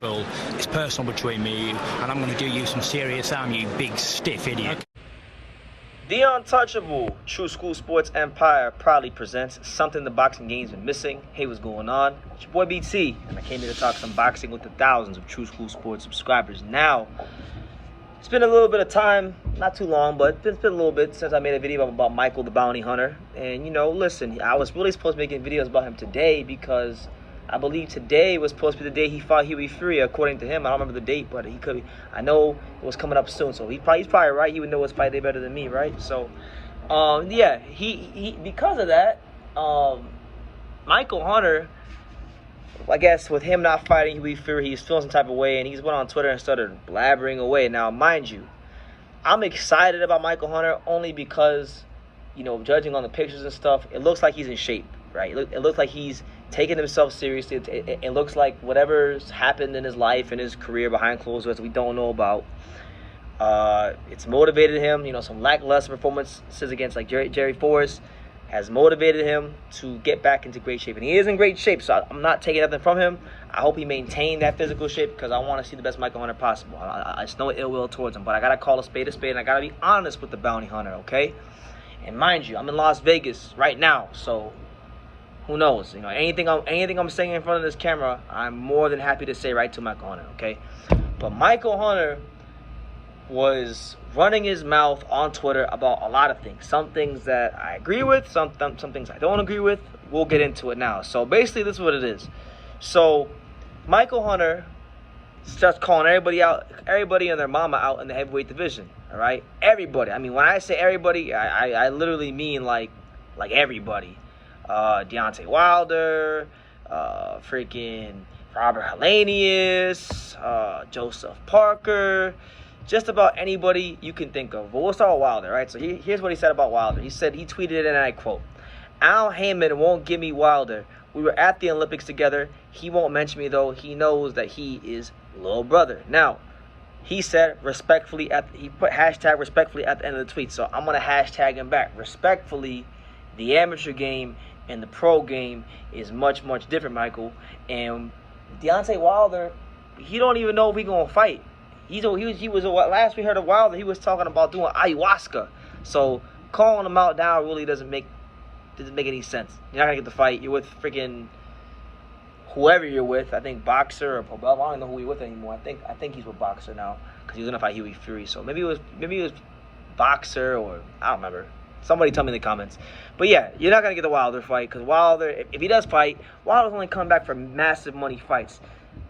Well, it's personal between me and you, and I'm going to do you some serious harm, you big stiff idiot. The Untouchable True School Sports Empire proudly presents something the boxing game's been missing. Hey, what's going on? It's your boy BT, and I came here to talk some boxing with the thousands of True School Sports subscribers. Now, it's been a little bit of time, not too long, but it's been a little bit since I made a video about Michael the Bounty Hunter. And, you know, listen, I was really supposed to be making videos about him today because I believe today was supposed to be the day he fought Huey Fury, according to him. I don't remember the date, but he could be. I know it was coming up soon, so he's probably right. He would know his fight day better than me, right? So, yeah, he because of that, Michael Hunter, I guess with him not fighting Huey Fury, he's feeling some type of way, and he's went on Twitter and started blabbering away. Now, mind you, I'm excited about Michael Hunter only because, you know, judging on the pictures and stuff, it looks like he's in shape, right? It looks like he's taking himself seriously. It looks like whatever's happened in his life and his career behind closed doors we don't know about, it's motivated him. You know, some lackluster performances against like Jerry Forrest has motivated him to get back into great shape. And he is in great shape, so I'm not taking nothing from him. I hope he maintained that physical shape because I want to see the best Michael Hunter possible. I just no ill will towards him, but I got to call a spade, and I got to be honest with the Bounty Hunter, okay? And mind you, I'm in Las Vegas right now, so who knows? You know, anything I'm saying in front of this camera, I'm more than happy to say right to Michael Hunter, okay? But Michael Hunter was running his mouth on Twitter about a lot of things. Some things that I agree with, some things I don't agree with. We'll get into it now. So basically, this is what it is. So Michael Hunter starts calling everybody and their mama out in the heavyweight division, all right? Everybody. I mean, when I say everybody, I literally mean like everybody. Deontay Wilder, freaking Robert Helenius, Joseph Parker, just about anybody you can think of. But we'll start with Wilder, right? So here's what he said about Wilder. He tweeted it, and I quote, "Al Heyman won't give me Wilder. We were at the Olympics together. He won't mention me, though. He knows that he is little brother." Now, he said respectfully, he put hashtag respectfully at the end of the tweet. So I'm going to hashtag him back. Respectfully, the amateur game and the pro game is much, much different, Michael. And Deontay Wilder, he don't even know if he gonna fight. He was last we heard of Wilder, he was talking about doing ayahuasca. So calling him out now really doesn't make any sense. You're not gonna get the fight. You're with freaking whoever you're with. I think Boxer or Pobel. I don't know who he's with anymore. I think he's with Boxer now because he was gonna fight Huey Fury. So maybe it was Boxer, or I don't remember. Somebody tell me in the comments. But yeah, you're not going to get the Wilder fight because Wilder, if he does fight, Wilder's only coming back for massive money fights.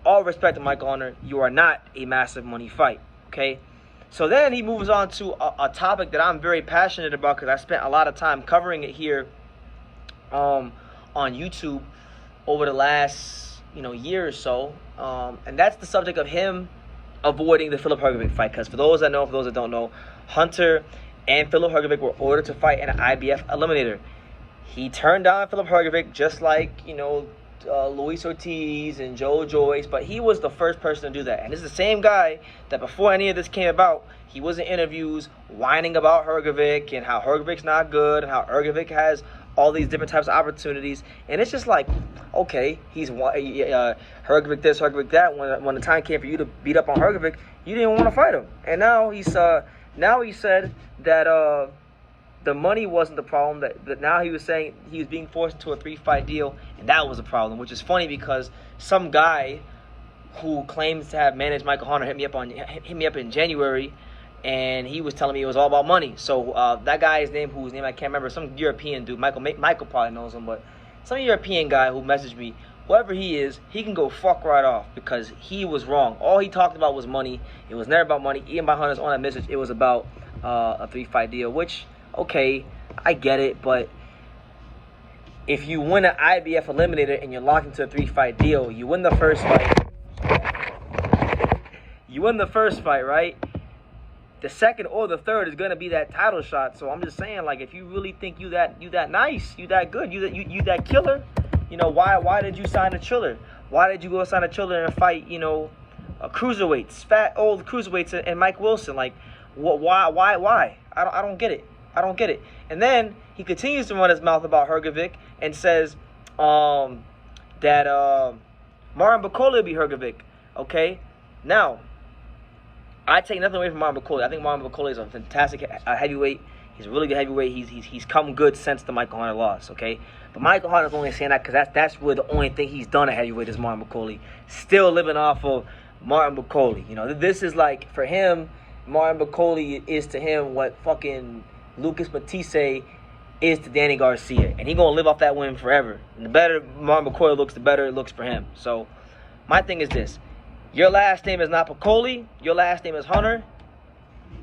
All respect to Michael Hunter, you are not a massive money fight, okay? So then he moves on to a topic that I'm very passionate about because I spent a lot of time covering it here on YouTube over the last year or so. And that's the subject of him avoiding the Filip Hrgovic fight. Because for those that know, for those that don't know, Hunter and Filip Hrgovic were ordered to fight in an IBF eliminator. He turned down Filip Hrgovic just like, Luis Ortiz and Joe Joyce, but he was the first person to do that. And this is the same guy that before any of this came about, he was in interviews whining about Hrgovic and how Hrgovic's not good and how Hrgovic has all these different types of opportunities. And it's just like, okay, he's Hrgovic this, Hrgovic that. When the time came for you to beat up on Hrgovic, you didn't want to fight him. And now he said that the money wasn't the problem. That now he was saying he was being forced into a 3-fight deal, and that was a problem. Which is funny because some guy who claims to have managed Michael Hunter hit me up in January, and he was telling me it was all about money. So that guy's name, whose name I can't remember, some European dude. Michael probably knows him, but some European guy who messaged me. Whoever he is, he can go fuck right off because he was wrong. All he talked about was money. It was never about money. Even by Hunter's on that message, it was about a 3-fight deal, which, okay, I get it, but if you win an IBF eliminator and you're locked into a 3-fight deal, you win the first fight. You win the first fight, right? The second or the third is gonna be that title shot. So I'm just saying, like, if you really think you that nice, you that good, you that killer, why did you sign a Triller? Why did you go sign a Triller and fight, cruiserweights, fat old cruiserweights, and Mike Wilson? Like, why? I don't get it. I don't get it. And then he continues to run his mouth about Hrgovic and says that Martin Bakole will be Hrgovic. Okay? Now, I take nothing away from Marvin Bakole. I think Marvin Bakole is a fantastic heavyweight. He's a really good heavyweight. He's come good since the Michael Hunter loss, okay? But Michael Hunter's only saying that because that's really the only thing he's done at heavyweight is Marvin Bakole. Still living off of Marvin Bakole. You know, this is like, for him, Marvin Bakole is to him what fucking Lucas Matisse is to Danny Garcia. And he's going to live off that win forever. And the better Marvin Bakole looks, the better it looks for him. So, my thing is this. Your last name is not Bakole. Your last name is Hunter.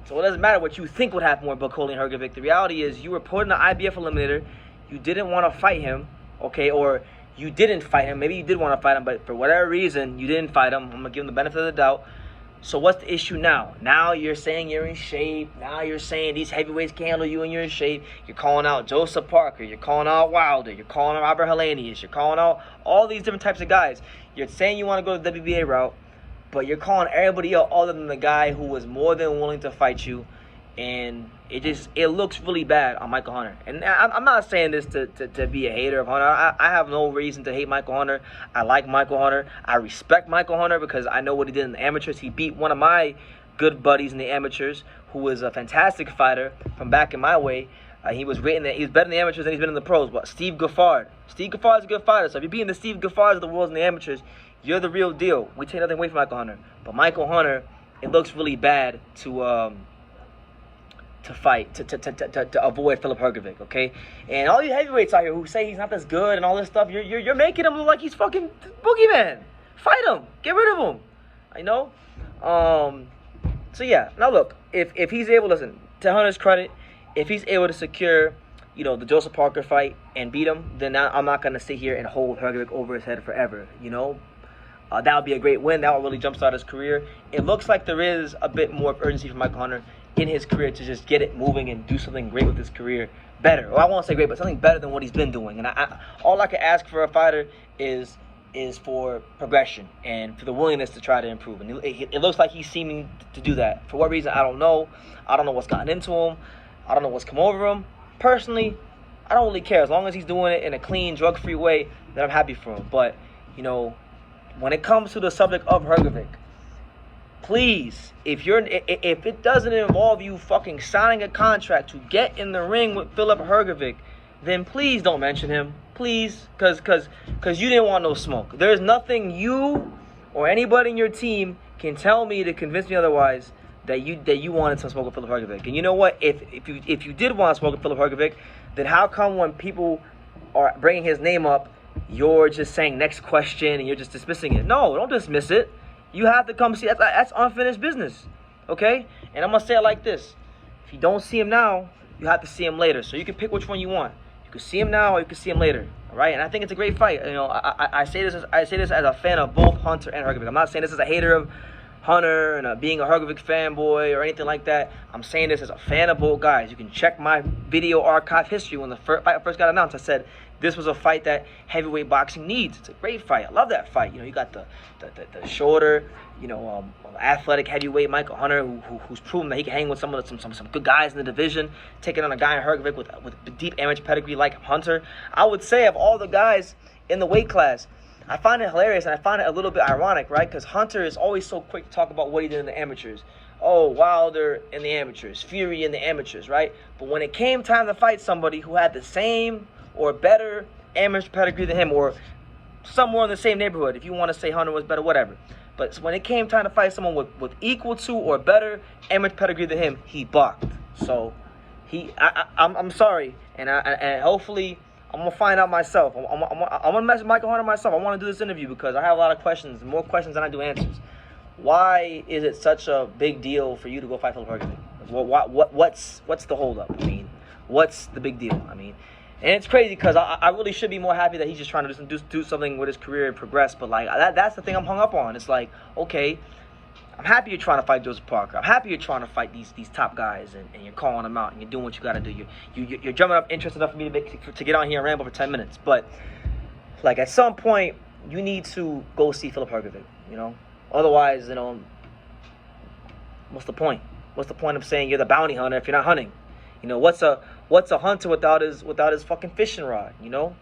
So it doesn't matter what you think would happen with Bakole and Hrgovic. The reality is you were put in the IBF eliminator. You didn't want to fight him, okay? Or you didn't fight him. Maybe you did want to fight him, but for whatever reason, you didn't fight him. I'm going to give him the benefit of the doubt. So what's the issue now? Now you're saying you're in shape. Now you're saying these heavyweights can handle you and you're in shape. You're calling out Joseph Parker. You're calling out Wilder. You're calling out Robert Helenius. You're calling out all these different types of guys. You're saying you want to go the WBA route, but you're calling everybody out other than the guy who was more than willing to fight you. And it looks really bad on Michael Hunter. And I'm not saying this to be a hater of Hunter. I have no reason to hate Michael Hunter. I like Michael Hunter. I respect Michael Hunter because I know what he did in the amateurs. He beat one of my good buddies in the amateurs who was a fantastic fighter from back in my way. He was better in the amateurs than he's been in the pros. But Steve Gaffard. Steve Gaffard's a good fighter. So if you're beating the Steve Gaffards of the world in the amateurs, you're the real deal. We take nothing away from Michael Hunter. But Michael Hunter, it looks really bad to fight, to avoid Filip Hrgovic, okay? And all you heavyweights out here who say he's not this good and all this stuff, you're making him look like he's fucking boogeyman. Fight him. Get rid of him. I know. So yeah. Now look, if he's able, listen, to Hunter's credit, if he's able to secure, you know, the Joseph Parker fight and beat him, then I'm not gonna sit here and hold Hrgovic over his head forever, you know? That would be a great win. That would really jumpstart his career. It looks like there is a bit more urgency for Michael Hunter in his career to just get it moving and do something great with his career. Better. Well, I won't say great, but something better than what he's been doing. And all I can ask for a fighter is for progression and for the willingness to try to improve. And it looks like he's seeming to do that. For what reason, I don't know. I don't know what's gotten into him. I don't know what's come over him. Personally, I don't really care. As long as he's doing it in a clean, drug-free way, then I'm happy for him. But, you know, when it comes to the subject of Hrgovic, please, if it doesn't involve you fucking signing a contract to get in the ring with Filip Hrgovic, then please don't mention him. Please, because you didn't want no smoke. There's nothing you or anybody in your team can tell me to convince me otherwise that you wanted some smoke with Filip Hrgovic. And you know what? If you did want to smoke with Filip Hrgovic, then how come when people are bringing his name up, you're just saying next question and you're just dismissing it? No, don't dismiss it. You have to come see. That's unfinished business, okay? And I'm gonna say it like this: if you don't see him now, you have to see him later. So you can pick which one you want. You can see him now, or you can see him later. All right? And I think it's a great fight. You know, I say this as a fan of both Hunter and Hrgovic. I'm not saying this as a hater of Hunter and being a Hrgovic fanboy or anything like that. I'm saying this as a fan of both guys. You can check my video archive history when the fight first got announced. I said this was a fight that heavyweight boxing needs. It's a great fight. I love that fight. You know, you got the shorter, you know, athletic heavyweight Michael Hunter, who's proven that he can hang with some good guys in the division, taking on a guy in Hrgovic with deep amateur pedigree like Hunter. I would say of all the guys in the weight class, I find it hilarious and I find it a little bit ironic, right? Because Hunter is always so quick to talk about what he did in the amateurs. Oh, Wilder in the amateurs, Fury in the amateurs, right? But when it came time to fight somebody who had the same or better amateur pedigree than him, or somewhere in the same neighborhood, if you want to say Hunter was better, whatever. But when it came time to fight someone with equal to or better amateur pedigree than him, he balked. So I'm sorry, and hopefully I'm gonna find out myself. I'm gonna message Michael Hunter myself. I want to do this interview because I have a lot of questions, more questions than I do answers. Why is it such a big deal for you to go fight Filip Hrgovic? What's the holdup? I mean, what's the big deal? I mean, and it's crazy because I really should be more happy that he's just trying to do something with his career and progress. But like that's the thing I'm hung up on. It's like, okay, I'm happy you're trying to fight Joseph Parker. I'm happy you're trying to fight these top guys and you're calling them out and you're doing what you got to do. You're drumming up interest enough for me to get on here and ramble for 10 minutes. But like at some point, you need to go see Filip Hrgovic. You know, otherwise, you know, what's the point? What's the point of saying you're the bounty hunter if you're not hunting? You know, what's a hunter without his fucking fishing rod, you know?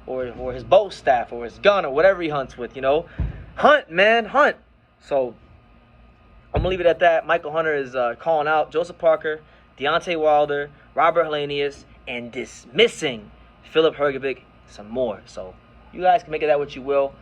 Or his bow staff or his gun or whatever he hunts with, you know? Hunt, man, hunt. So I'm gonna leave it at that. Michael Hunter is calling out Joseph Parker, Deontay Wilder, Robert Helenius, and dismissing Filip Hrgovic some more. So you guys can make of that what you will.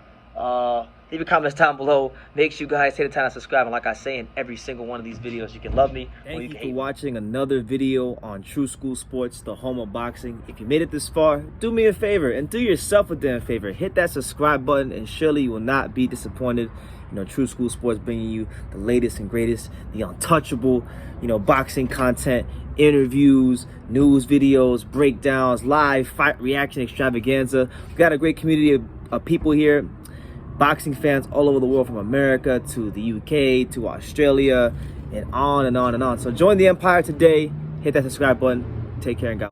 Leave your comments down below. Make sure you guys take the time to subscribe. And like I say in every single one of these videos, you can love me or you can hate me. Thank you for watching another video on True School Sports, the home of boxing. If you made it this far, do me a favor and do yourself a damn favor. Hit that subscribe button and surely you will not be disappointed. You know, True School Sports bringing you the latest and greatest, the untouchable, boxing content, interviews, news videos, breakdowns, live fight reaction extravaganza. We've got a great community of people here. Boxing fans all over the world, from America to the UK to Australia and on and on and on. So join the empire today. Hit that subscribe button. Take care and God.